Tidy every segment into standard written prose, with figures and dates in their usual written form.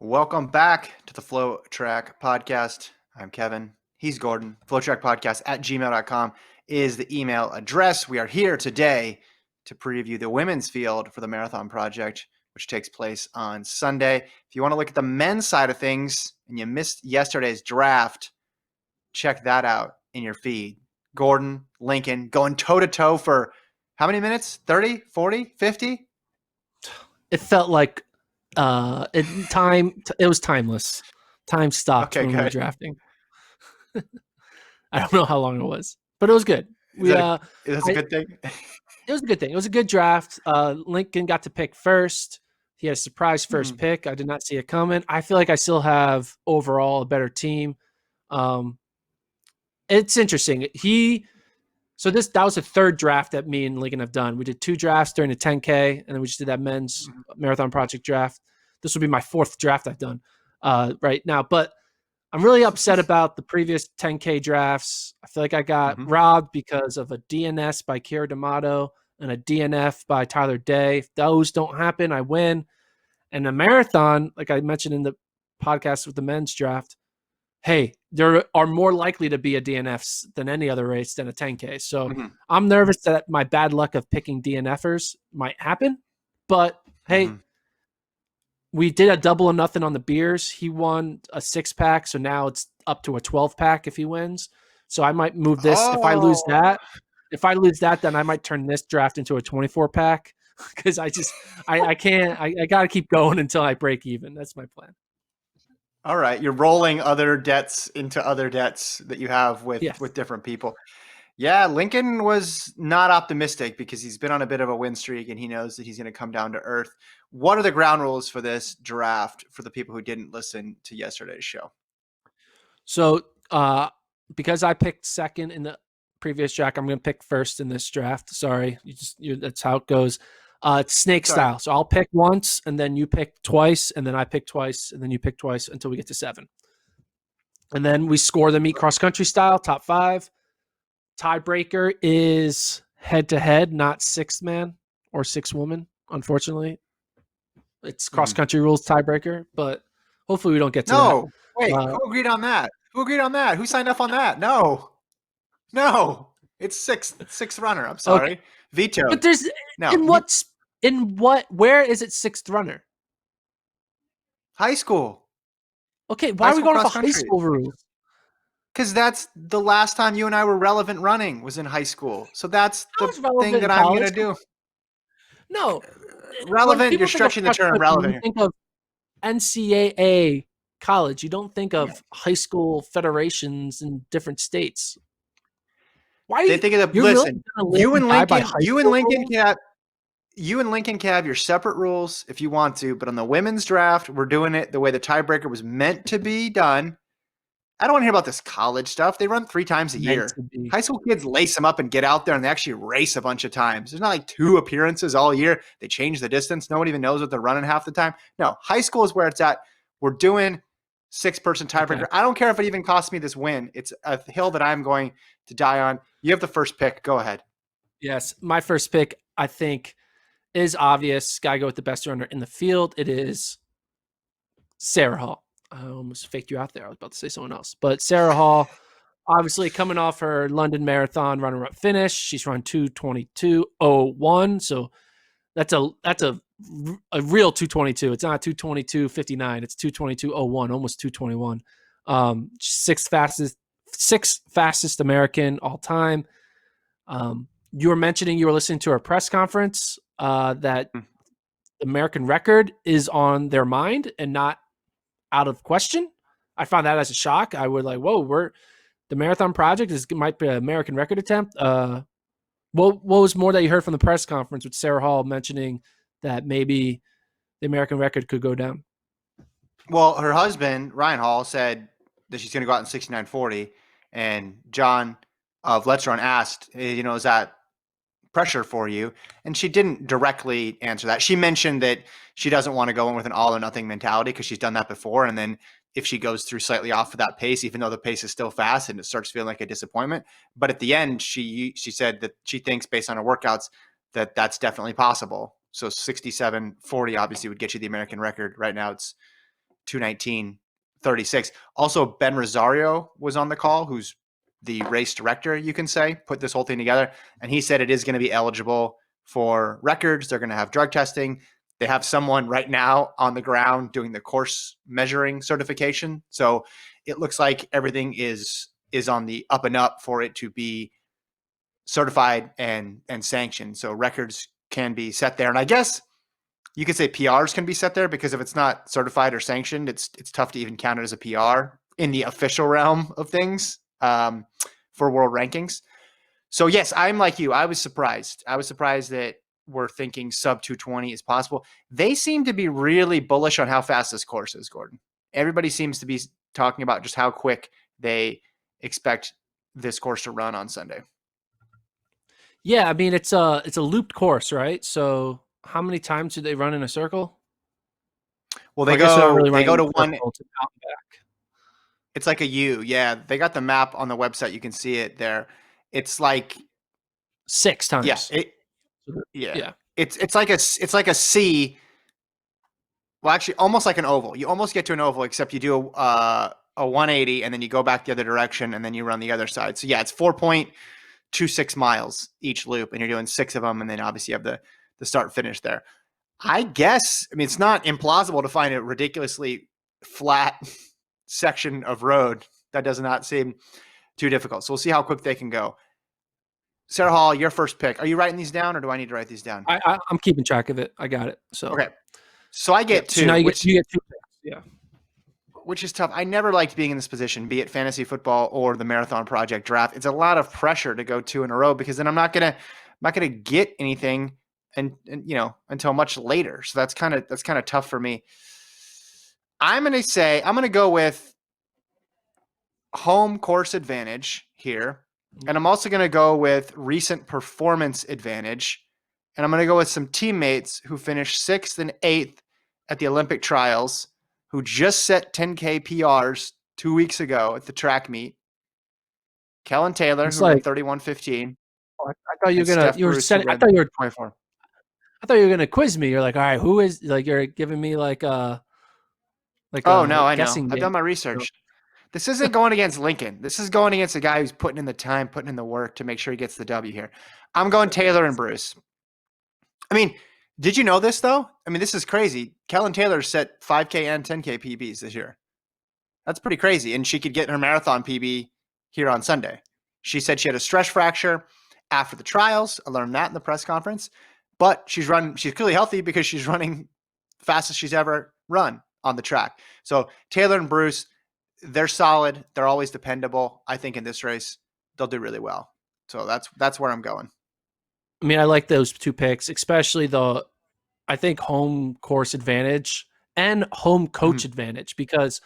Welcome back to the FloTrack podcast. I'm Kevin. He's Gordon. FloTrack podcast at gmail.com is the email address. We are here today to preview the women's field for the Marathon Project, which takes place on Sunday. If you want to look at the men's side of things and you missed yesterday's draft, check that out in your feed. Gordon, Lincoln going toe-to-toe for how many minutes? 30, 40, 50? It felt like it was timeless. Time stopped when we were drafting. I don't know how long it was, but it was good. That's a good thing. It was a good thing. It was a good draft. Lincoln got to pick first. He had a surprise first pick. I did not see it coming. I feel like I still have overall a better team. It's interesting. That was the third draft that me and Lincoln have done. We did 2 drafts during the 10K, and then we just did that men's Marathon Project draft. This will be my 4th draft I've done right now. But I'm really upset about the previous 10K drafts. I feel like I got robbed because of a DNS by Kira D'Amato and a DNF by Tyler Day. If those don't happen, I win. And the marathon, like I mentioned in the podcast with the men's draft, hey, there are more likely to be a DNFs than any other race than a 10K. So I'm nervous that my bad luck of picking DNFers might happen. But hey, we did a double or nothing on the beers. He won a 6-pack, so now it's up to a 12-pack if he wins. So I might move this. If I lose that, then I might turn this draft into a 24-pack because I can't. I got to keep going until I break even. That's my plan. All right. You're rolling other debts into other debts that you have with different people. Yeah, Lincoln was not optimistic because he's been on a bit of a win streak and he knows that he's going to come down to earth. What are the ground rules for this draft for the people who didn't listen to yesterday's show? So because I picked second in the previous draft, I'm going to pick first in this draft. Sorry. That's how it goes. It's snake style. So I'll pick once and then you pick twice and then I pick twice and then you pick twice until we get to 7. And then we score the meet cross country style, top 5. Tiebreaker is head to head, not 6-man or 6-woman. Unfortunately, it's cross country rules tiebreaker, but hopefully we don't get to that. Wait, who agreed on that? Who signed up on that? No, it's sixth runner. I'm sorry. Okay. Veto. But there's where is it 6th runner? High school. Okay, why are we going off high school rules? Because that's the last time you and I were relevant running was in high school. So that's the thing that I'm going to do. No. Relevant, you're stretching the term relevant. You think of NCAA college. You don't think of high school federations in different states. Why? They think of listen. You and Lincoln can have your separate rules if you want to, but on the women's draft, we're doing it the way the tiebreaker was meant to be done. I don't want to hear about this college stuff. They run 3 times a year. High school kids lace them up and get out there, and they actually race a bunch of times. There's not like 2 appearances all year. They change the distance. No one even knows what they're running half the time. No, high school is where it's at. We're doing 6-person tiebreaker. Okay. I don't care if it even costs me this win. It's a hill that I'm going to die on. You have the first pick. Go ahead. Yes, my first pick, I think, is obvious. Got to go with the best runner in the field. It is Sarah Hall. I almost faked you out there. I was about to say someone else. But Sarah Hall, obviously coming off her London Marathon runner-up finish. She's run 2:22:01. So that's a real 2:22. It's not 2:22:59. It's 2:22:01, almost 2:21. 6th fastest American all time. You were mentioning you were listening to her press conference that the American record is on their mind and not out of question. I found that as a shock. I would whoa, the Marathon Project might be an American record attempt. What was more that you heard from the press conference with Sarah Hall mentioning that maybe the American record could go down? Well, her husband, Ryan Hall, said that she's going to go out in 69:40. And John of Let's Run asked, is that pressure for you? And she didn't directly answer that. She mentioned that she doesn't want to go in with an all or nothing mentality because she's done that before. And then if she goes through slightly off of that pace, even though the pace is still fast and it starts feeling like a disappointment. But at the end, she said that she thinks based on her workouts that that's definitely possible. So 67:40 obviously would get you the American record. Right now it's 2:19:36. Also, Ben Rosario was on the call, who's the race director, you can say, put this whole thing together. And he said it is going to be eligible for records. They're going to have drug testing. They have someone right now on the ground doing the course measuring certification. So it looks like everything is on the up and up for it to be certified and sanctioned. So records can be set there. And I guess you could say PRs can be set there, because if it's not certified or sanctioned, it's tough to even count it as a PR in the official realm of things for world rankings. So yes, I'm like you. I was surprised. I was surprised that we're thinking sub 220 is possible. They seem to be really bullish on how fast this course is, Gordon. Everybody seems to be talking about just how quick they expect this course to run on Sunday. Yeah, I mean it's a looped course, right? So how many times do they run in a circle? Well, they I guess they're not go really they running go in to a one. circle, it's out and back. It's like a U. Yeah, they got the map on the website. You can see it there. It's like 6 yeah, times. yeah. Yeah. It's like a C. Well, actually, almost like an oval. You almost get to an oval, except you do a 180, and then you go back the other direction, and then you run the other side. So yeah, it's 4.26 miles each loop, and you're doing 6 of them, and then obviously you have the start finish there. I guess, I mean, it's not implausible to find a ridiculously flat section of road. That does not seem too difficult. So we'll see how quick they can go. Sarah Hall, your first pick. Are you writing these down, or do I need to write these down? I'm keeping track of it. I got it. So okay. So I get so two, now you which get 2 picks. Yeah. which is tough. I never liked being in this position, be it fantasy football or the Marathon Project draft. It's a lot of pressure to go 2 in a row, because then I'm not gonna get anything and until much later. So that's kind of tough for me. I'm gonna go with home course advantage here, and I'm also gonna go with recent performance advantage, and I'm gonna go with some teammates who finished 6th and 8th at the Olympic trials, who just set 10K PRs 2 weeks ago at the track meet. Kellen Taylor, It's who ran like 31:15, I thought and Steph you were Bruce, who setting ran 24. I thought you were gonna quiz me. You're like, all right, who is like you're giving me like Oh a no, I know. guessing I've game. done my research. This isn't going against Lincoln. This is going against a guy who's putting in the time, putting in the work to make sure he gets the W here. I'm going Taylor and Bruce. I mean, did you know this though? I mean, this is crazy. Kellen Taylor set 5K and 10K PBs this year. That's pretty crazy. And she could get her marathon PB here on Sunday. She said she had a stress fracture after the trials. I learned that in the press conference. But she's clearly healthy, because she's running fastest she's ever run on the track. So Taylor and Bruce, they're solid. They're always dependable. I think in this race, they'll do really well. So that's where I'm going. I mean, I like those 2 picks, especially I think home course advantage and home coach advantage, because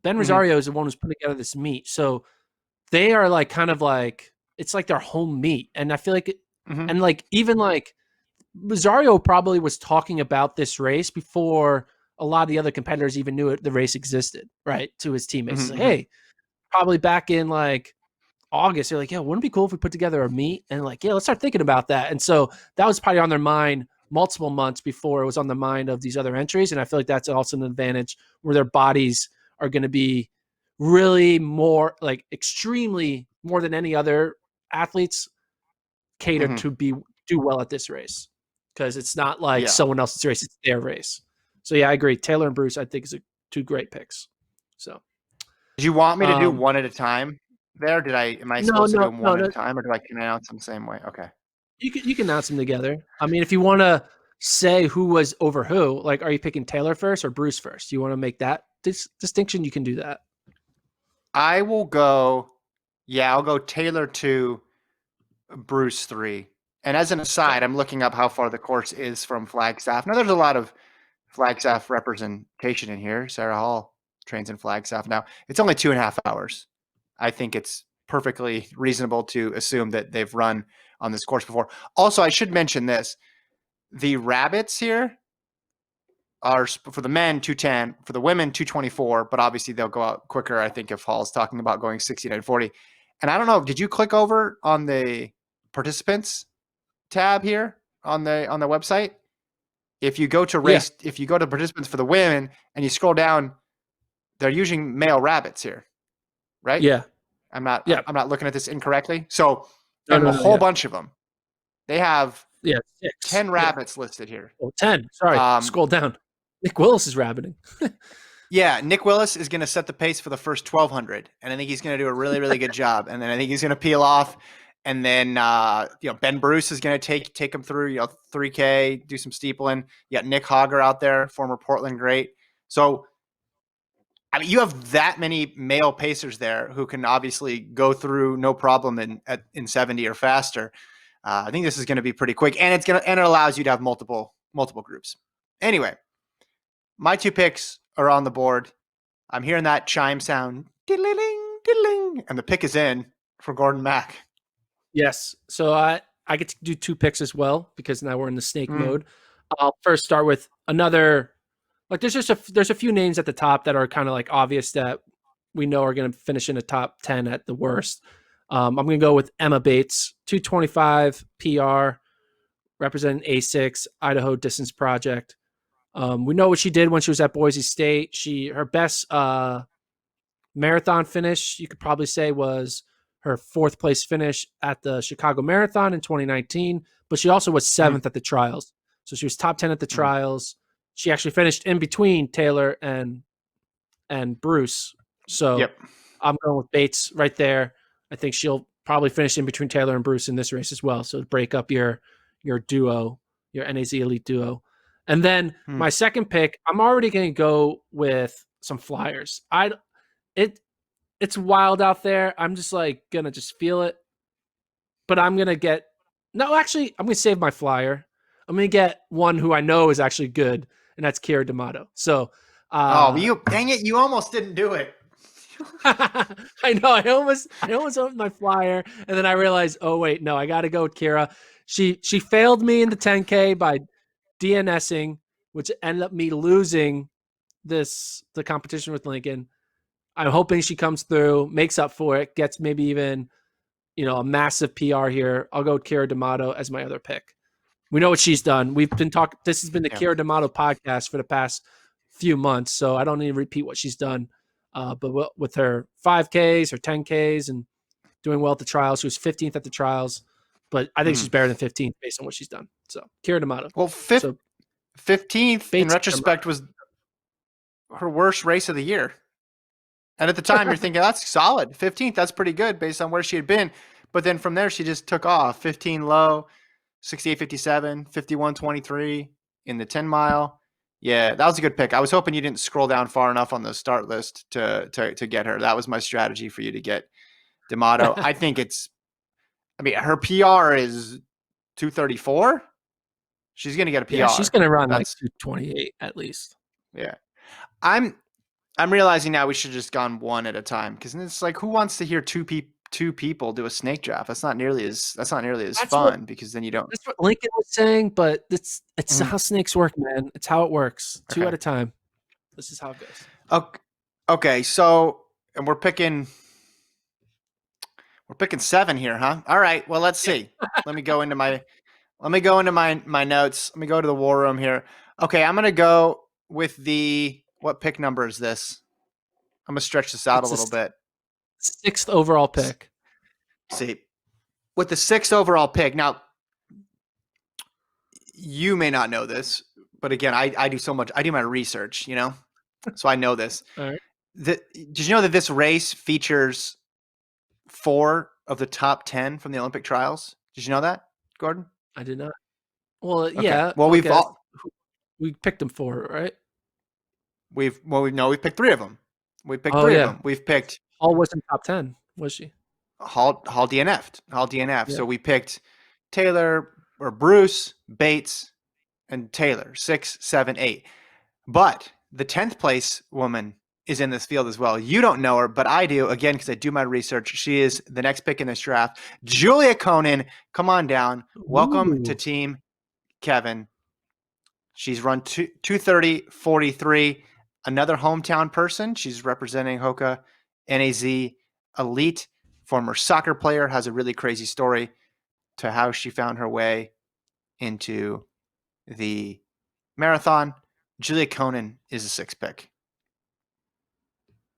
Ben Rosario is the one who's putting together this meet. So they are like kind of like it's like their home meet. And I feel like and like even like Rosario probably was talking about this race before a lot of the other competitors even knew the race existed, right? To his teammates. He's like, hey, probably back in like August, they're like, yeah, wouldn't it be cool if we put together a meet? And like, yeah, let's start thinking about that. And so that was probably on their mind multiple months before it was on the mind of these other entries. And I feel like that's also an advantage where their bodies are going to be really more like extremely more than any other athletes catered to do well at this race, because it's not like someone else's race, it's their race. So yeah, I agree. Taylor and Bruce, I think, is 2 great picks. So did you want me to do one at a time there? Am I supposed to do them one at a time, or can I announce them the same way? Okay. You can announce them together. I mean, if you want to say who was over who, like, are you picking Taylor first or Bruce first? You want to make that distinction? You can do that. I will go. Yeah, I'll go Taylor 2, Bruce 3. And as an aside, I'm looking up how far the course is from Flagstaff. Now, there's a lot of Flagstaff representation in here. Sarah Hall trains in Flagstaff now. It's only 2.5 hours. I think it's perfectly reasonable to assume that they've run on this course before. Also, I should mention this. The rabbits here are for the men 210, for the women 224, but obviously they'll go out quicker. I think if Hall's talking about going 69:40. And I don't know, did you click over on the participants tab here on the website? If you go to participants for the women and you scroll down, they're using male rabbits here, right? Yeah. I'm Yeah. not looking at this incorrectly. So, No, and no, a no. whole Yeah. bunch of them. They have Yeah. 6. 10 Yeah. rabbits listed here. Oh, 10. Sorry. Scroll down. Nick Willis is rabbiting. Yeah, Nick Willis is going to set the pace for the first 1,200, and I think he's going to do a really, really good job. And then I think he's going to peel off, and then Ben Bruce is going to take him through 3K, do some steepling. You got Nick Hogger out there, former Portland great. So I mean, you have that many male pacers there who can obviously go through no problem in 70 or faster. I think this is going to be pretty quick, and it allows you to have multiple groups. Anyway, my 2 picks are on the board. I'm hearing that chime sound, diddling, diddling, and the pick is in for Gordon Mack. Yes. So I get to do 2 picks as well because now we're in the snake mode. I'll first start with another. Like there's a few names at the top that are kind of like obvious that we know are going to finish in the top 10 at the worst. I'm going to go with Emma Bates, 225 PR, representing A6 Idaho Distance Project. We know what she did when she was at Boise State. Her best marathon finish, you could probably say, was her 4th place finish at the Chicago Marathon in 2019, but she also was 7th at the trials. So she was top 10 at the trials. She actually finished in between Taylor and Bruce. So Yep. I'm going with Bates right there. I think she'll probably finish in between Taylor and Bruce in this race as well. So break up your duo, your NAZ elite duo. And then my second pick, I'm already going to go with some flyers. It's wild out there. I'm just like gonna just feel it. But I'm gonna get I'm gonna save my flyer. I'm gonna get one who I know is actually good, and that's Kira D'Amato. So dang it, you almost didn't do it. I know. I almost opened my flyer, and then I realized, oh wait, no, I gotta go with Kira. She failed me in the 10K by DNSing, which ended up me losing the competition with Lincoln. I'm hoping she comes through, makes up for it, gets maybe even, a massive PR here. I'll go with Kira D'Amato as my other pick. We know what she's done. We've been talking. This has been the Kira D'Amato podcast for the past few months, so I don't need to repeat what she's done. But with her 5Ks, her 10Ks, and doing well at the trials, she was 15th at the trials. But I think she's better than 15th based on what she's done. So Kira D'Amato. Well, 15th in retrospect was her worst race of the year. And at the time, you're thinking, that's solid. 15th, that's pretty good based on where she had been. But then from there, she just took off. 15 low, 68.57, 51.23 in the 10 mile. Yeah, that was a good pick. I was hoping you didn't scroll down far enough on the start list to get her. That was my strategy for you to get D'Amato. I think her PR is 234. She's going to get a PR. Yeah, she's going to run like 228 at least. Yeah. I'm realizing now we should have just gone one at a time because it's like, who wants to hear two people do a snake draft? That's not nearly as fun because then you don't. That's what Lincoln was saying, but it's how snakes work, man. It's how it works. Okay. 2 at a time. This is how it goes. Okay. So, and we're picking 7 here, huh? All right. Well, let's see. Let me go into my notes. Let me go to the war room here. Okay, I'm gonna go with what pick number is this? I'm gonna stretch this out a little bit. 6th overall pick. See, with the 6th overall pick. Now, you may not know this, but again, I do so much. I do my research, so I know this. All right. Did you know that this race features 4 of the top 10 from the Olympic trials? Did you know that, Gordon? I did not. Well, yeah. Well, we picked them 4, right? We've picked 3 of them. We picked 3 of them. We've picked. Hall wasn't top 10, was she? Hall DNF'd. Yeah. So we picked Taylor or Bruce, Bates, and Taylor, 6, 7, 8. But the 10th place woman is in this field as well. You don't know her, but I do, again, because I do my research. She is the next pick in this draft. Julia Conan, come on down. Welcome to Team Kevin. She's run 2:30:43. Another hometown person. She's representing Hoka NAZ Elite. Former soccer player, has a really crazy story to how she found her way into the marathon. Julia Conan is a 6 pick.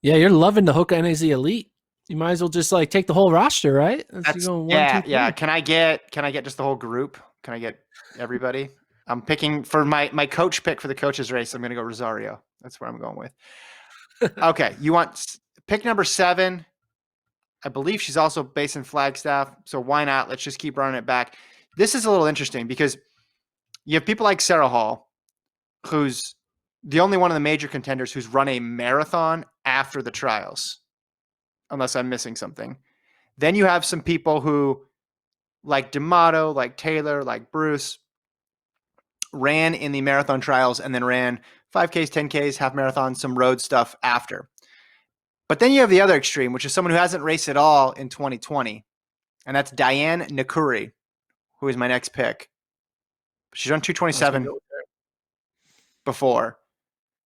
Yeah, you're loving the Hoka NAZ Elite. You might as well just like take the whole roster, right? That's going 1, yeah, 2, 3. yeah. Can I get just the whole group? Can I get everybody? I'm picking for my coach pick for the coaches race. I'm going to go Rosario. That's where I'm going with. Okay, you want pick number 7. I believe she's also based in Flagstaff, so why not? Let's just keep running it back. This is a little interesting because you have people like Sarah Hall, who's the only one of the major contenders who's run a marathon after the trials, unless I'm missing something. Then you have some people who, like D'Amato, like Taylor, like Bruce, ran in the marathon trials and then ran 5Ks, 10Ks, half marathons, some road stuff after. But then you have the other extreme, which is someone who hasn't raced at all in 2020, and that's Diane Nakuri, who is my next pick. She's run 227 before.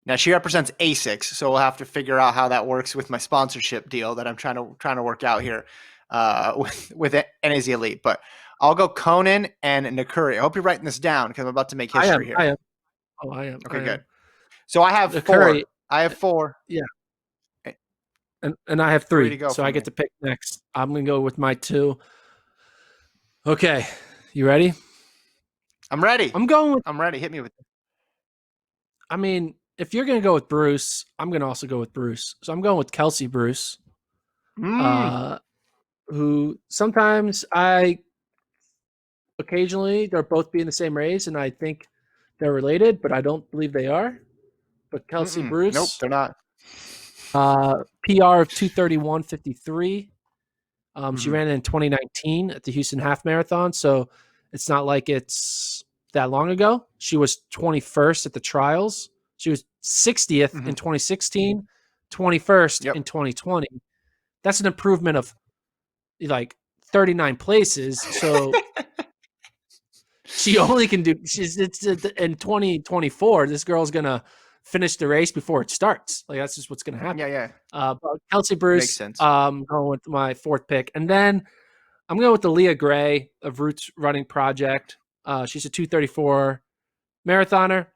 Now she represents ASICS, so we'll have to figure out how that works with my sponsorship deal that I'm trying to work out here with NAZ Elite. But I'll go Conan and Nakuri. I hope you're writing this down because I'm about to make history here. I am. Oh, I am. Okay, good. So I have Nakuri, 4. I have 4. Yeah. And I have 3, so I get me. to pick next. I'm going to go with my 2. Okay, you ready? I'm ready. I'm ready. Hit me with it. I mean, if you're going to go with Bruce, I'm going to also go with Bruce. So I'm going with Kelsey Bruce, who sometimes occasionally they're both be in the same race, and I think they're related, but I don't believe they are. But Kelsey Bruce. Nope, they're not. PR of 2:31:53. She ran in 2019 at the Houston Half Marathon, so it's not like it's that long ago. She was 21st at the trials. She was 60th in 2016, 21st in 2020. That's an improvement of like 39 places. So she only can do. It's in 2024. This girl's gonna finish the race before it starts. Like that's just what's gonna happen. Yeah. But Kelsey Bruce. Makes sense. Going with my 4th pick, and then I'm going with the Leah Gray of Roots Running Project. She's a 2:34 marathoner.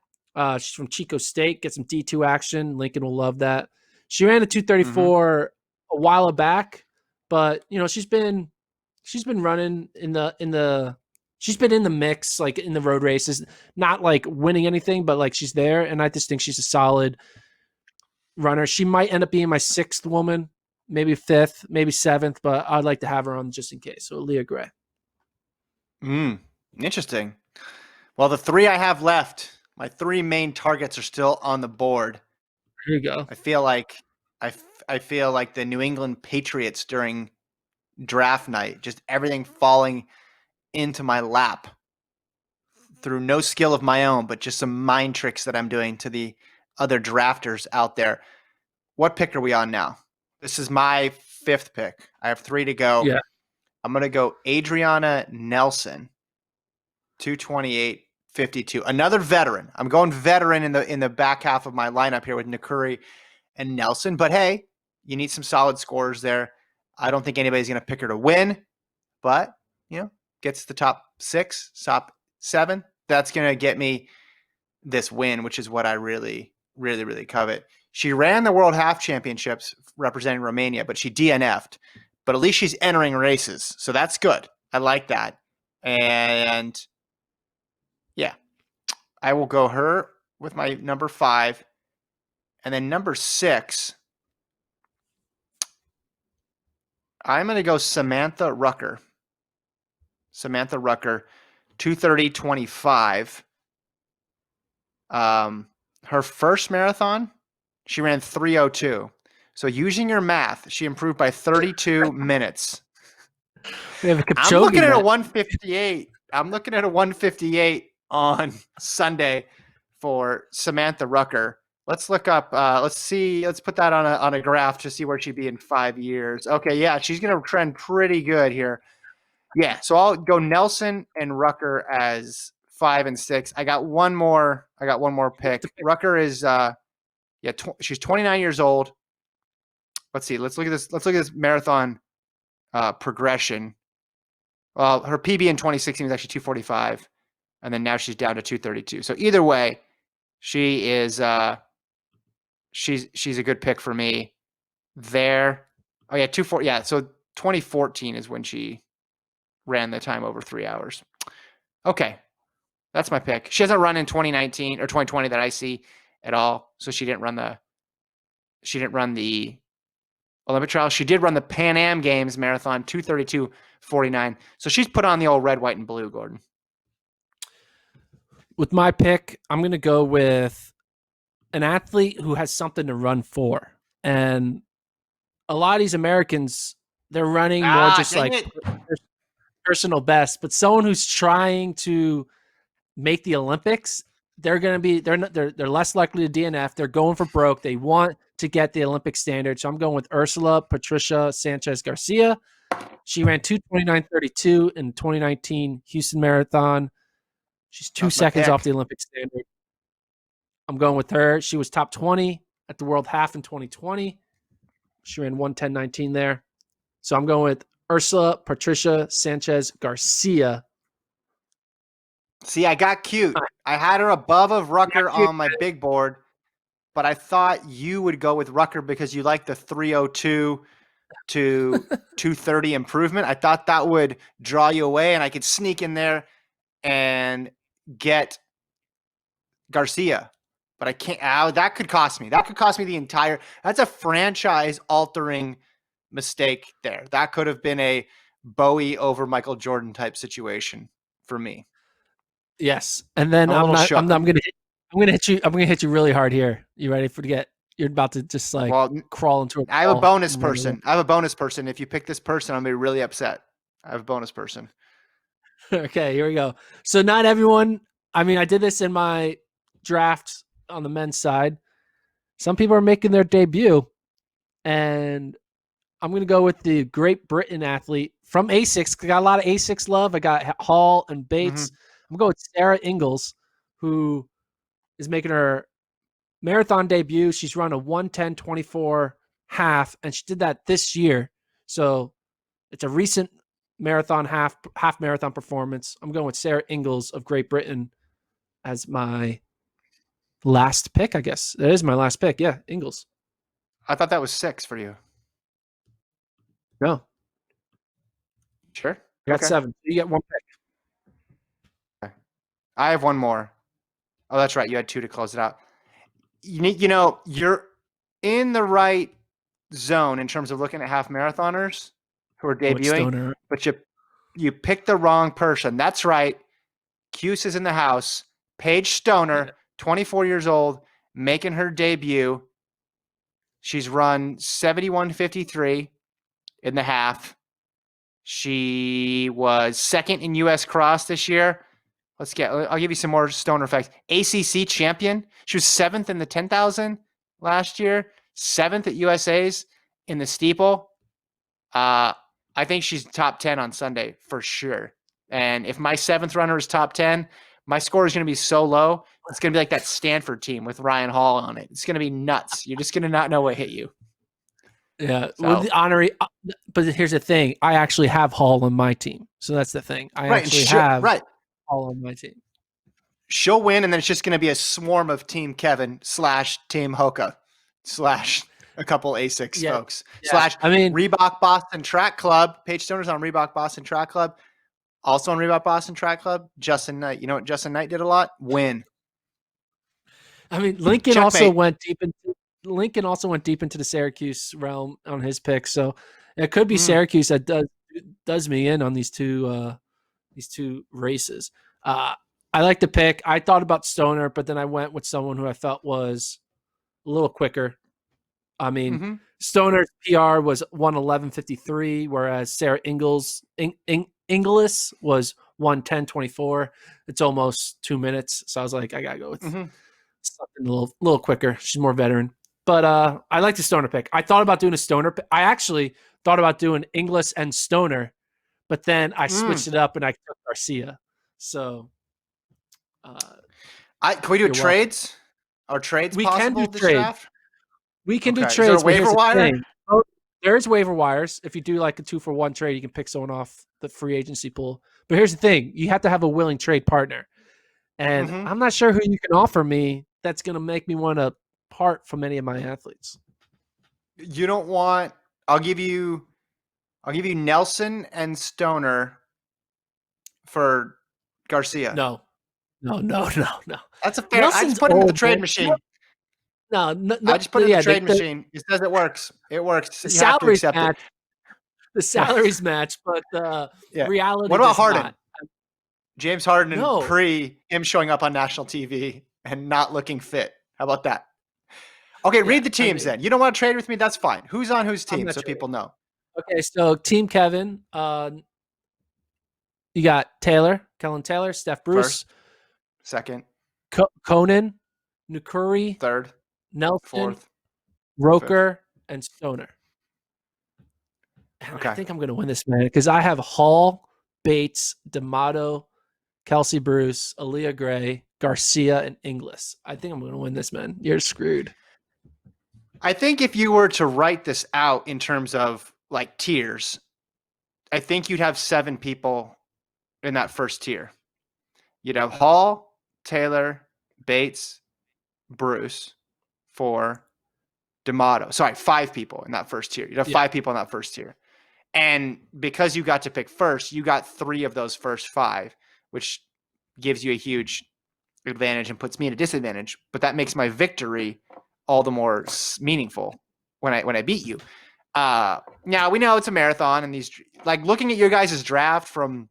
She's from Chico State. Get some D2 action. Lincoln will love that. She ran a 2:34 a while back, but she's been running in the she's been in the mix, like in the road races, not like winning anything, but like she's there. And I just think she's a solid runner. She might end up being my 6th woman, maybe 5th, maybe 7th, but I'd like to have her on just in case. So Leah Gray. Interesting. Well, the 3 I have left, my 3 main targets are still on the board. Here you go. I feel like the New England Patriots during draft night, just everything falling into my lap through no skill of my own, but just some mind tricks that I'm doing to the other drafters out there. What pick are we on now? This is my 5th pick. I have 3 to go. Yeah. I'm going to go Adriana Nelson, 228.52. Another veteran. I'm going veteran in the back half of my lineup here with Nakuri and Nelson. But hey, you need some solid scorers there. I don't think anybody's going to pick her to win, but gets the top 6, top 7. That's going to get me this win, which is what I really, really, really covet. She ran the World Half Championships representing Romania, but she DNF'd. But at least she's entering races, so that's good. I like that. And yeah, I will go her with my number 5. And then number 6, I'm going to go Samantha Rucker. Samantha Rucker, 2:30:25. Her first marathon, she ran 3:02. So using your math, she improved by 32 minutes. We have a Kipchoge I'm looking at a 158. I'm looking at a 158 on Sunday for Samantha Rucker. Let's look up. Let's see. Let's put that on a graph to see where she'd be in 5 years. Okay, yeah, she's going to trend pretty good here. Yeah, so I'll go Nelson and Rucker as 5 and 6. I got one more pick. Rucker is she's 29 years old. Let's see. Let's look at this. Let's look at this marathon progression. Well, her PB in 2016 was actually 2:45, and then now she's down to 2:32. So either way, She is she's a good pick for me there. Oh yeah, 2-4. Yeah, so 2014 is when she ran the time over 3 hours. Okay. That's my pick. She hasn't run in 2019 or 2020 that I see at all. So she didn't run the Olympic trial. She did run the Pan Am Games marathon 2:32:49. So she's put on the old red, white, and blue, Gordon. With my pick, I'm going to go with an athlete who has something to run for. And a lot of these Americans, they're running more just like personal best, but someone who's trying to make the Olympics, they're going to be they're less likely to DNF. They're going for broke. They want to get the Olympic standard. So I'm going with Ursula Patricia Sanchez Garcia. She ran 2:29:32 in 2019 Houston Marathon. She's 2 seconds off the Olympic standard. I'm going with her. She was top 20 at the World Half in 2020. She ran 1:10:19 there. So I'm going with Ursula Patricia Sanchez Garcia. See, I got cute. I had her above of Rucker on my big board, but I thought you would go with Rucker because you like the 302 to 230 improvement. I thought that would draw you away, and I could sneak in there and get Garcia. But I can't. That could cost me. That could cost me the entire. That's a franchise-altering mistake there. That could have been a Bowie over Michael Jordan type situation for me. Yes, and then I'm gonna hit you really hard here. You ready for to get? You're about to just crawl into I have a bonus person. I have a bonus person. If you pick this person, I'm gonna be really upset. I have a bonus person. Okay, here we go. So not everyone. I mean, I did this in my draft on the men's side. Some people are making their debut, and I'm going to go with the Great Britain athlete from ASICS. I got a lot of ASICS love. I got Hall and Bates. I'm going with Sarah Ingalls, who is making her marathon debut. She's run a 1:10:24 half, and she did that this year. So it's a recent marathon half marathon performance. I'm going with Sarah Ingalls of Great Britain as my last pick, I guess. That is my last pick. Yeah, Ingalls. I thought that was 6 for you. No. Sure. I got 7. You get 1 pick. Okay. I have one more. Oh, that's right. You had 2 to close it out. You're in the right zone in terms of looking at half marathoners who are debuting, but you picked the wrong person. That's right. Cuse is in the house. Paige Stoner, 24 years old, making her debut. She's run 71:53 in the half. She was second in U.S. Cross this year. I'll give you some more Stoner facts. ACC champion. She was 7th in the 10,000 last year, 7th at USA's in the steeple. I think she's top 10 on Sunday for sure. And if my 7th runner is top 10, my score is going to be so low. It's going to be like that Stanford team with Ryan Hall on it. It's going to be nuts. You're just going to not know what hit you. Yeah. So. Well, the honorary, but here's the thing. I actually have Hall on my team. So that's the thing. I actually have Hall on my team. She'll win, and then it's just going to be a swarm of Team Kevin / Team Hoka / a couple ASICS folks / Reebok Boston Track Club. Paige Stoner's on Reebok Boston Track Club. Also on Reebok Boston Track Club, Justin Knight. You know what Justin Knight did a lot? Win. I mean, Lincoln also went deep into the Syracuse realm on his pick, so it could be Syracuse that does me in on these two races. I like the pick. I thought about Stoner, but then I went with someone who I felt was a little quicker. I mean, Stoner's PR was 1:11:53, whereas Sarah Ingalls was 1:10:24. It's almost 2 minutes, so I was like, I gotta go with something a little quicker. She's more veteran, but I like the Stoner pick. I thought about doing a Stoner pick. I actually thought about doing Inglis and Stoner, but then I switched it up and I took Garcia. So, can we do trades? Are trades possible this draft? We can do trades. Is there a waiver wire? There's waiver wires. If you do like a 2-for-1 trade, you can pick someone off the free agency pool. But here's the thing: you have to have a willing trade partner, and I'm not sure who you can offer me that's going to make me want to part from any of my athletes. You don't want. I'll give you Nelson and Stoner for Garcia. No. That's a fair. I Nelson's just put him in the old, trade man. machine. No. I just put it in Yeah, the trade machine. It says it works. It works. the You have to salaries accept match. it. The salaries match, but the reality What about does Harden? not. James Harden No. pre him showing up on national TV and not looking fit. How about that? Okay, read the teams then. You don't want to trade with me? That's fine. Who's on whose team so people know? Okay, so Team Kevin. You got Kellen Taylor, Steph Bruce. First, second. Conan, Nukuri. Third. Nelson. Fourth. Roker. Fifth. And Stoner. And okay. I think I'm going to win this, man, because I have Hall, Bates, D'Amato, Kelsey Bruce, Aaliyah Gray, Garcia, and Inglis. I think I'm going to win this, man. You're screwed. I think if you were to write this out in terms of like tiers, I think you'd have 7 people in that first tier. You'd have Hall, Taylor, Bates, Bruce, 4, D'Amato. Sorry, 5 people in that first tier. You'd have 5 people in that first tier. And because you got to pick first, you got 3 of those first 5, which gives you a huge advantage and puts me at a disadvantage. But that makes my victory all the more meaningful when I beat you. Now we know it's a marathon, and these, like, looking at your guys' draft from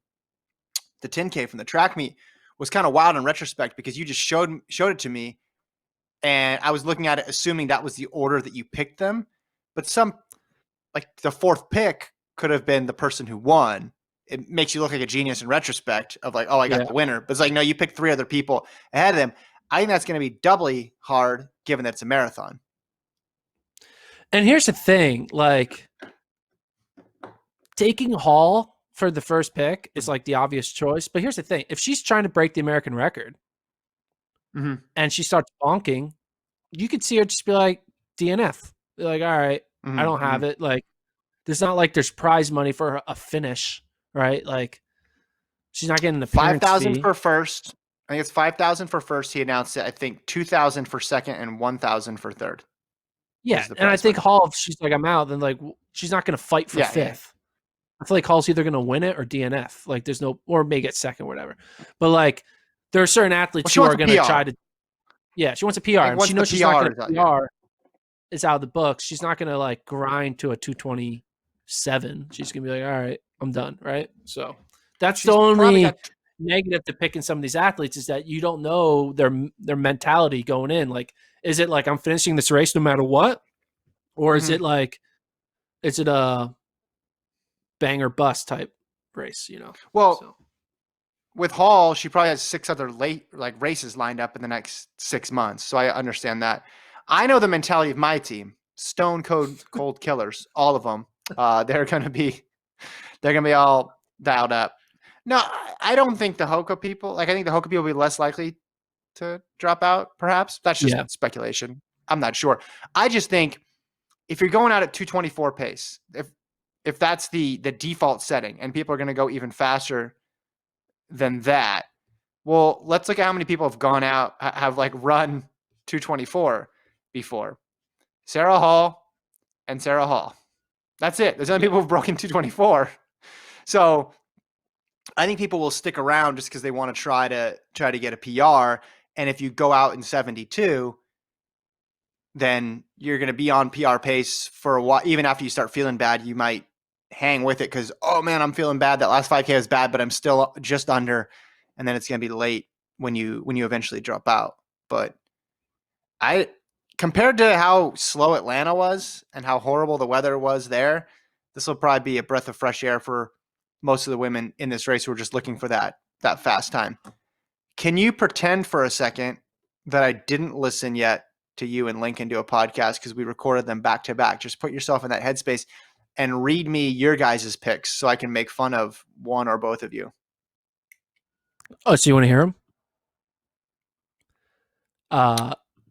the 10K from the track meet was kind of wild in retrospect, because you just showed it to me, and I was looking at it assuming that was the order that you picked them. But like the 4th pick could have been the person who won. It makes you look like a genius in retrospect of like, oh, I got the winner. But it's like, no, you picked 3 other people ahead of them. I think that's going to be doubly hard given that it's a marathon. And here's the thing, like, taking Hall for the first pick is like the obvious choice. But here's the thing. If she's trying to break the American record and she starts bonking, you could see her just be like, DNF. Be like, all right, I don't have it. Like, there's not like there's prize money for a finish, right? Like, she's not getting the $5,000 for first. I think it's $5,000 for first. He announced it. I think $2,000 for second and $1,000 for third. Yeah, and I think Hall, if she's like, I'm out, then like she's not going to fight for 5th. Yeah. I feel like Hall's either going to win it or DNF. Like, there's no, or may get second, whatever. But like, there are certain athletes who are going to try to. Yeah, she wants a PR. And she knows she's not going to PR. It's out of the books. She's not going to like grind to a 227. She's going to be like, all right, I'm done, right? So that's the only negative to picking some of these athletes, is that you don't know their mentality going in. Like, is it like, I'm finishing this race no matter what? Or is it like, is it a bang or bust type race, you know? Well, with Hall, she probably has 6 other races lined up in the next 6 months. So I understand that. I know the mentality of my team. Stone cold killers, all of them. They're going to be all dialed up. No, I don't think the Hoka people, like, I think the Hoka people will be less likely to drop out, perhaps. That's just speculation. I'm not sure. I just think if you're going out at 224 pace, if that's the default setting and people are going to go even faster than that, well, let's look at how many people have gone out, have like run 224 before. Sarah Hall and Sarah Hall. That's it. There's other people who've broken 224. So I think people will stick around just because they want to try to get a PR. And if you go out in 72, then you're going to be on PR pace for a while. Even after you start feeling bad, you might hang with it because, oh man, I'm feeling bad. That last 5K was bad, but I'm still just under. And then it's going to be late when you eventually drop out. But compared to how slow Atlanta was and how horrible the weather was there, this will probably be a breath of fresh air for most of the women in this race who are just looking for that fast time. Can you pretend for a second that I didn't listen yet to you and Lincoln do a podcast, because we recorded them back to back? Just put yourself in that headspace and read me your guys' picks so I can make fun of one or both of you. Oh, so you want to hear them?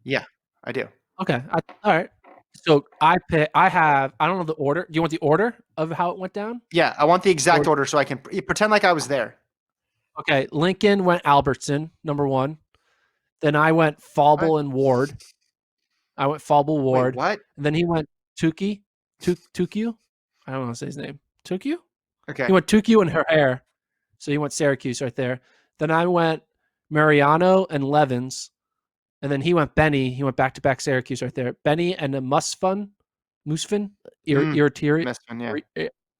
Yeah, I do. Okay. All right. So I don't know the order. Do you want the order of how it went down? Yeah, I want the exact order so I can pretend like I was there. Okay. Lincoln went Albertson, number 1. Then I went Fauble and Ward. Wait, what? And then he went Tukey. Tukyu? I don't want to say his name. Tukyu? Okay. He went Tukyu and Herrera. So he went Syracuse right there. Then I went Mariano and Levins. And then he went Benny. He went back-to-back Syracuse right there. Benny and a Musfin? Musfin, yeah. Eritrea.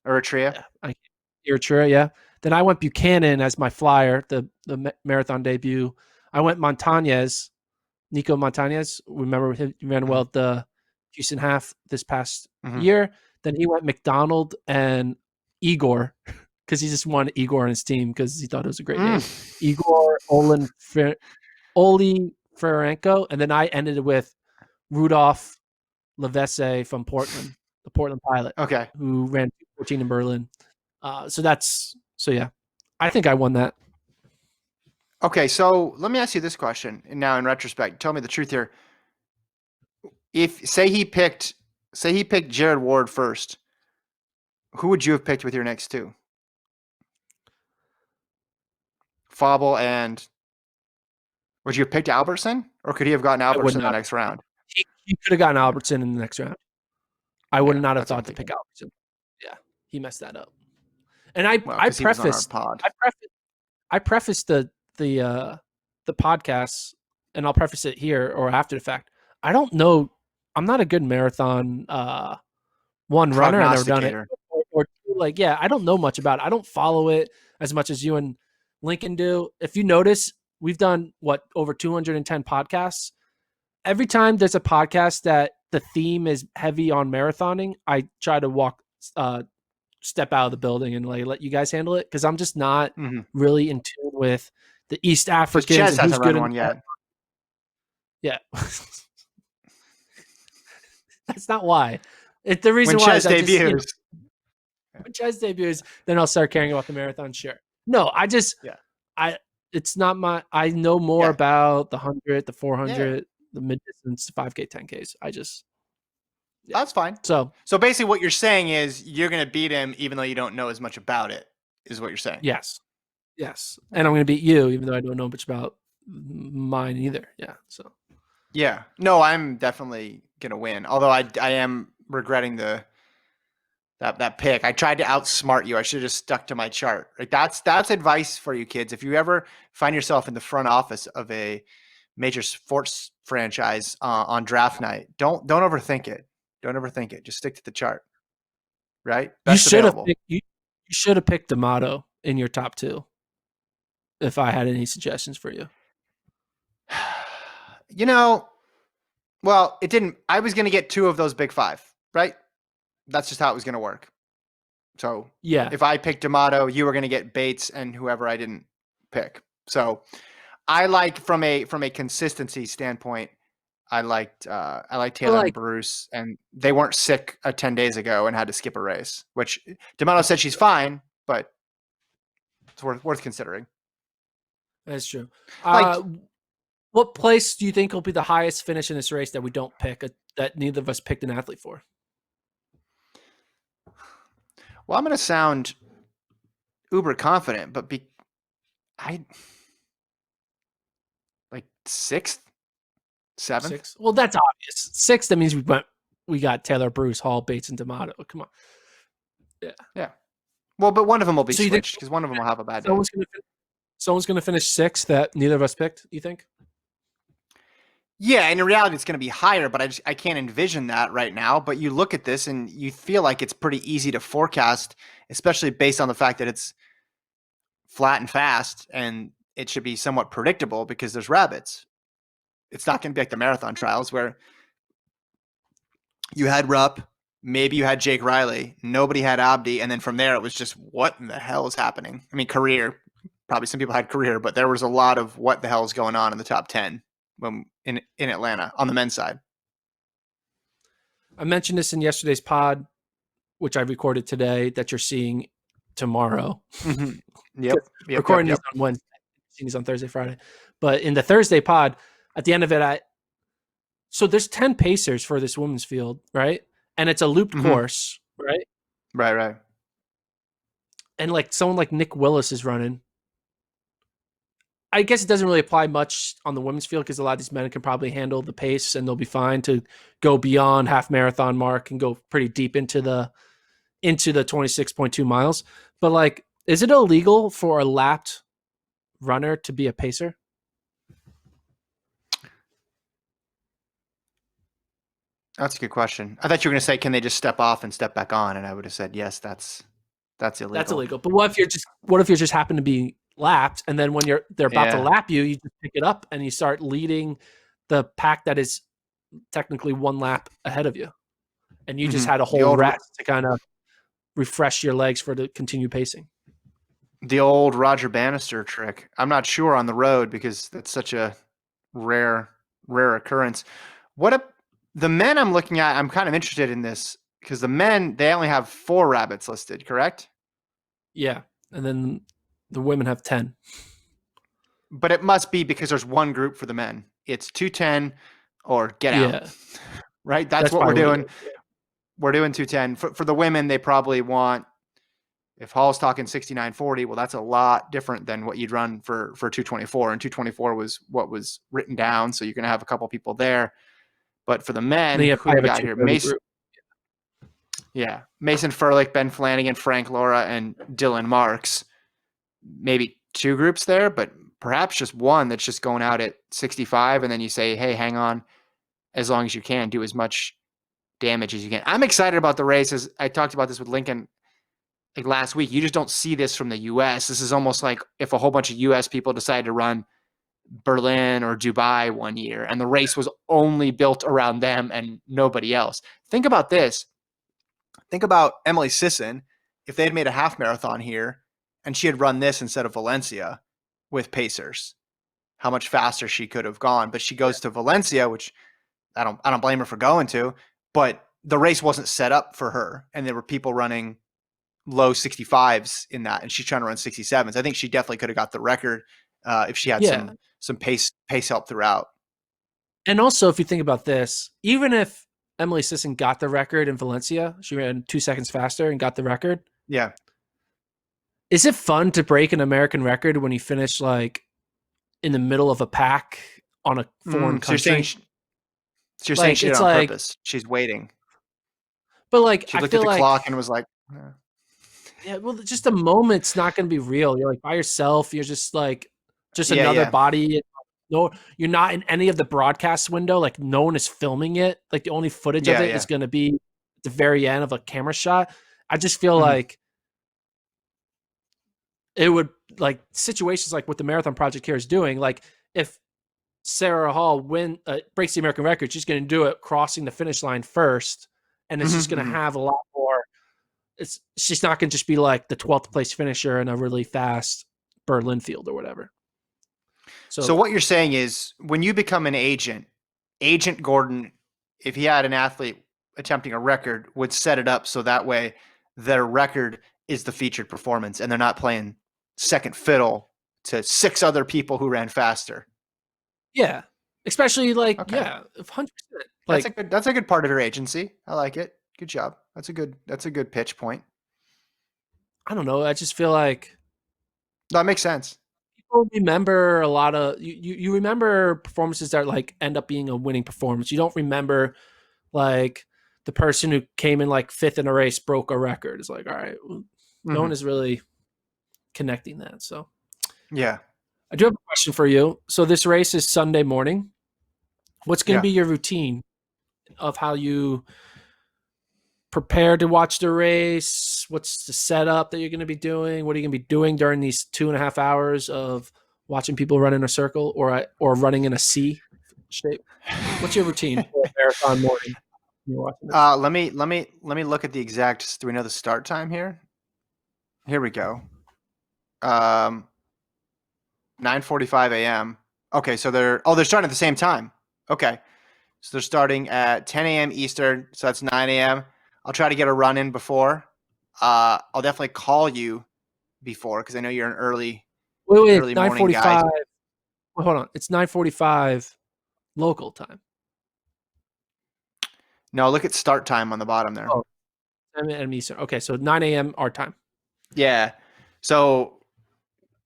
Eritrea, yeah. Then I went Buchanan as my flyer, the marathon debut. I went Montañez, Nico Montañez. Remember him? He ran well at the Houston half this past year. Then he went McDonald and Igor because he just wanted Igor on his team because he thought it was a great name. Igor Oli Ferenko. And then I ended with Rudolph Levesse from Portland, the Portland Pilot, who ran 14 in Berlin. So yeah, I think I won that. Okay, so let me ask you this question. And now, in retrospect, tell me the truth here. If say he picked Jared Ward first, who would you have picked with your next two? Fauble and would you have picked Albertson, or could he have gotten Albertson in the next round? He could have gotten Albertson in the next round. I would not have thought to pick Albertson. Yeah, he messed that up. And I prefaced the podcast, and I'll preface it here or after the fact. I don't know. I'm not a good marathon one runner. I've never done it. Or like, yeah, I don't know much about it. I don't follow it as much as you and Lincoln do. If you notice, we've done over 210 podcasts. Every time there's a podcast that the theme is heavy on marathoning, I try to step out of the building and let you guys handle it because I'm just not really in tune with the East Africans. Ches hasn't run one yet. Yeah. That's not why. The reason when why Ches debuts. When Ches debuts, then I'll start caring about the marathon. Sure. No, it's not my. I know more about the 100, the 400, the mid distance, the 5K, 10Ks. That's fine. So basically, what you're saying is you're going to beat him, even though you don't know as much about it. Is what you're saying? Yes. And I'm going to beat you, even though I don't know much about mine either. Yeah. So. Yeah. No, I'm definitely going to win. Although I am regretting that pick. I tried to outsmart you. I should have just stuck to my chart. Like that's advice for you kids. If you ever find yourself in the front office of a major sports franchise on draft night, don't overthink it. Don't overthink it. Just stick to the chart. Right? You should have picked D'Amato in your top two. If I had any suggestions for you. Well, it didn't. I was going to get two of those big five, right? That's just how it was going to work. So yeah, if I picked D'Amato, you were going to get Bates and whoever I didn't pick. So I like from a consistency standpoint, I liked Taylor and Bruce, and they weren't sick 10 days ago and had to skip a race, which D'Amato said she's fine, but it's worth considering. That's true. What place do you think will be the highest finish in this race that we don't pick, that neither of us picked an athlete for? Well, I'm going to sound uber confident, but like sixth, seventh. Sixth? Well, that's obvious. Sixth, that means we got Taylor, Bruce, Hall, Bates, and D'Amato. Come on. Yeah. Well, but one of them will be switched because one of them will have a bad day. Someone's going to finish sixth that neither of us picked, you think? Yeah, and in reality, it's going to be higher, but I can't envision that right now. But you look at this and you feel like it's pretty easy to forecast, especially based on the fact that it's flat and fast, and it should be somewhat predictable because there's rabbits. It's not going to be like the marathon trials where you had Rupp, maybe you had Jake Riley, nobody had Abdi, and then from there it was just what in the hell is happening? I mean, career. Probably some people had career, but there was a lot of what the hell is going on in the top 10 in Atlanta on the men's side. I mentioned this in yesterday's pod, which I recorded today, that you're seeing tomorrow. Mm-hmm. Yep. Recording this on Wednesday, seeing this on Thursday, Friday. But in the Thursday pod, at the end of it, so there's 10 pacers for this women's field, right? And it's a looped course, right? Right. And like someone like Nick Willis is running. I guess it doesn't really apply much on the women's field because a lot of these men can probably handle the pace and they'll be fine to go beyond half marathon mark and go pretty deep into the 26.2 miles. But like, is it illegal for a lapped runner to be a pacer? That's a good question. I thought you were going to say, can they just step off and step back on? And I would have said, yes, that's illegal. That's illegal. But what if you're just happen to be lapped, and then when they're about to lap you, you just pick it up and you start leading the pack that is technically one lap ahead of you, and you just had a whole rest to kind of refresh your legs for the continued pacing. The old Roger Bannister trick. I'm not sure on the road because that's such a rare occurrence. The men I'm looking at, I'm kind of interested in this because the men, they only have 4 rabbits listed, correct? Yeah. And then the women have 10. But it must be because there's one group for the men. It's 210 or get out. Right? That's what we're doing. We're doing 210. For the women, they probably want, if Hall's talking 69.40, well, that's a lot different than what you'd run for 224. And 224 was what was written down. So you're going to have a couple people there. But for the men, who we got here? Mason Furlick, Ben Flanagan, Frank Laura, and Dylan Marks. Maybe 2 groups there, but perhaps just one that's just going out at 65. And then you say, hey, hang on as long as you can. Do as much damage as you can. I'm excited about the races. I talked about this with Lincoln like last week. You just don't see this from the U.S. This is almost like if a whole bunch of U.S. people decided to run Berlin or Dubai one year, and the race was only built around them and nobody else. Think about this. Think about Emily Sisson if they had made a half marathon here and she had run this instead of Valencia with pacers. How much faster she could have gone. But she goes to Valencia, which I don't blame her for going to, but the race wasn't set up for her, and there were people running low 65s in that, and she's trying to run 67s. I think she definitely could have got the record if she had some pace help throughout. And also, if you think about this, even if Emily Sisson got the record in Valencia, she ran 2 seconds faster and got the record. Yeah. Is it fun to break an American record when you finish like in the middle of a pack on a foreign country? So you're saying she did it on purpose. She's waiting. But like, she looked at the clock and was like, yeah, well, just the moment's not going to be real. You're like by yourself. You're just like, another body. No, you're not in any of the broadcast window. Like no one is filming it. Like the only footage of it is going to be at the very end of a camera shot. I just feel like it would, like situations like what the Marathon Project here is doing. Like if Sarah Hall breaks the American record, she's going to do it crossing the finish line first, and it's just going to have a lot more. She's not going to just be like the 12th place finisher in a really fast Berlin field or whatever. So what you're saying is when you become an Agent Gordon, if he had an athlete attempting a record, would set it up so that way their record is the featured performance and they're not playing second fiddle to 6 other people who ran faster. Yeah. Especially like, 100%. Like, that's a good part of your agency. I like it. Good job. That's a good pitch point. I don't know. I just feel like that makes sense. People remember a lot of you remember performances that like end up being a winning performance. You don't remember like the person who came in like 5th in a race broke a record. It's like, all right, no one is really connecting that. So yeah, I do have a question for you. So this race is Sunday morning. What's going to be your routine of how you prepare to watch the race? What's the setup that you're going to be doing? What are you going to be doing during these 2.5 hours of watching people run in a circle or running in a C shape? What's your routine for a marathon morning? Let me look at the exact. Do we know the start time here? Here we go. 9:45 a.m. Okay, so they're starting at the same time. Okay, so they're starting at 10 a.m. Eastern, so that's 9 a.m. I'll try to get a run in before. I'll definitely call you before because I know you're an early morning guy. Well, hold on, it's 9:45 local time. No, look at start time on the bottom there. Oh, 10 a.m. Eastern. Okay, so 9 a.m. our time. Yeah. So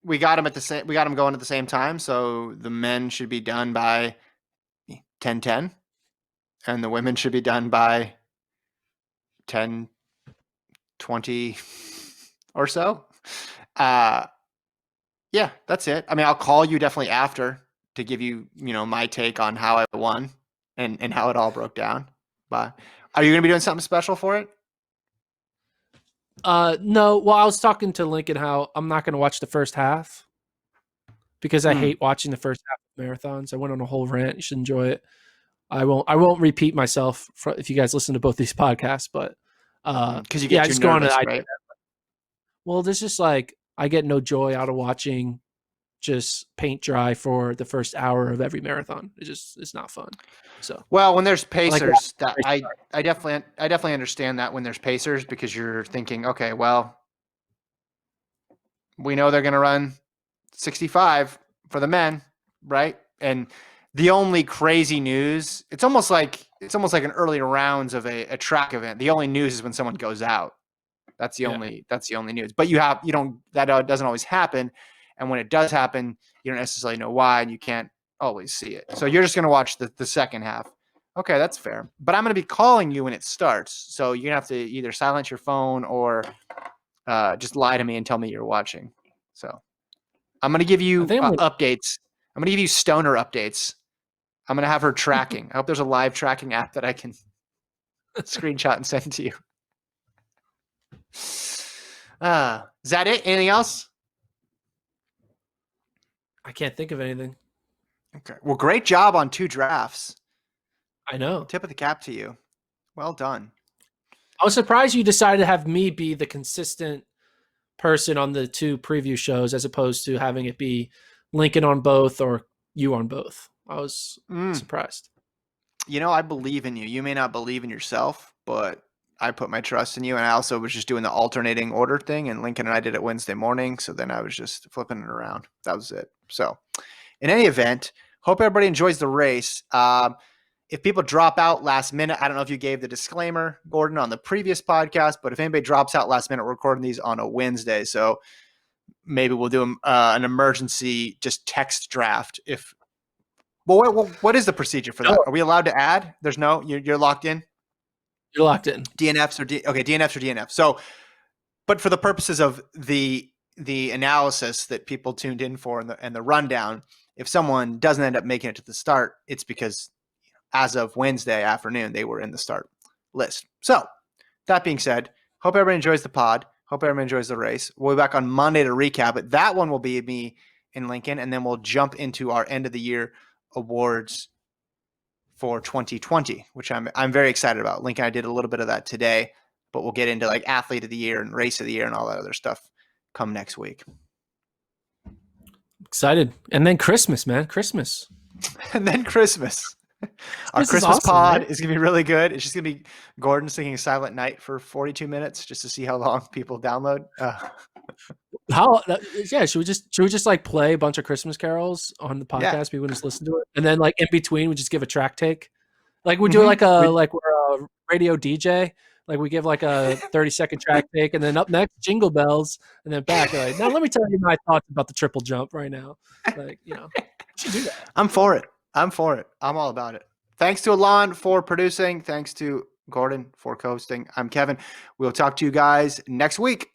we got them going at the same time. So the men should be done by 10:10, and the women should be done by 10:20 or so. Yeah, that's it. I mean, I'll call you definitely after to give you, my take on how I won and how it all broke down. But are you going to be doing something special for it? No. Well, I was talking to Lincoln how I'm not going to watch the first half because I hate watching the first half of marathons. I went on a whole rant. You should enjoy it. I won't repeat myself if you guys listen to both these podcasts, but because you get too nervous, right? Well, there's just like I get no joy out of watching just paint dry for the first hour of every marathon. It's not fun. So well, when there's pacers, I definitely understand that when there's pacers because you're thinking, okay, well, we know they're going to run 65 for the men, right? And the only crazy news, it's almost like an early rounds of a track event. The only news is when someone goes out. That's the only news. But that doesn't always happen. And when it does happen, you don't necessarily know why, and you can't always see it. So you're just going to watch the second half. Okay, that's fair. But I'm going to be calling you when it starts. So you're going to have to either silence your phone or just lie to me and tell me you're watching. So I'm going to give you updates. I'm going to give you stoner updates. I'm going to have her tracking. I hope there's a live tracking app that I can screenshot and send to you. Is that it? Anything else? I can't think of anything. Okay. Well, great job on 2 drafts. I know. Tip of the cap to you. Well done. I was surprised you decided to have me be the consistent person on the 2 preview shows as opposed to having it be Lincoln on both or you on both. I was surprised. I believe in you. You may not believe in yourself, but I put my trust in you. And I also was just doing the alternating order thing, and Lincoln and I did it Wednesday morning. So then I was just flipping it around. That was it. So in any event, hope everybody enjoys the race. If people drop out last minute, I don't know if you gave the disclaimer, Gordon, on the previous podcast, but if anybody drops out last minute, we're recording these on a Wednesday. So maybe we'll do an emergency just text draft. What is the procedure for that? Are we allowed to add? There's no, you're locked in? You're locked in. DNFs or DNF. So, but for the purposes of the analysis that people tuned in for and the rundown, if someone doesn't end up making it to the start, it's because as of Wednesday afternoon, they were in the start list. So that being said, hope everybody enjoys the pod. Hope everyone enjoys the race. We'll be back on Monday to recap it. That one will be me and Lincoln, and then we'll jump into our end of the year awards for 2020, which I'm very excited about. Lincoln and I did a little bit of that today, but we'll get into like athlete of the year and race of the year and all that other stuff come next week. Excited. And then Christmas, man. Christmas. And then Christmas. Our Christmas awesome, pod is going to be really good. It's just going to be Gordon singing Silent Night for 42 minutes just to see how long people download. Should we just like play a bunch of Christmas carols on the podcast? Yeah. People just listen to it. And then like in between, we just give a track take. Like we do like we're a radio DJ. Like we give like a 30-second track take, and then up next, jingle bells, and then back. Like, now let me tell you my thoughts about the triple jump right now. Like, should do that. I'm for it. I'm all about it. Thanks to Alon for producing. Thanks to Gordon for hosting. I'm Kevin. We'll talk to you guys next week.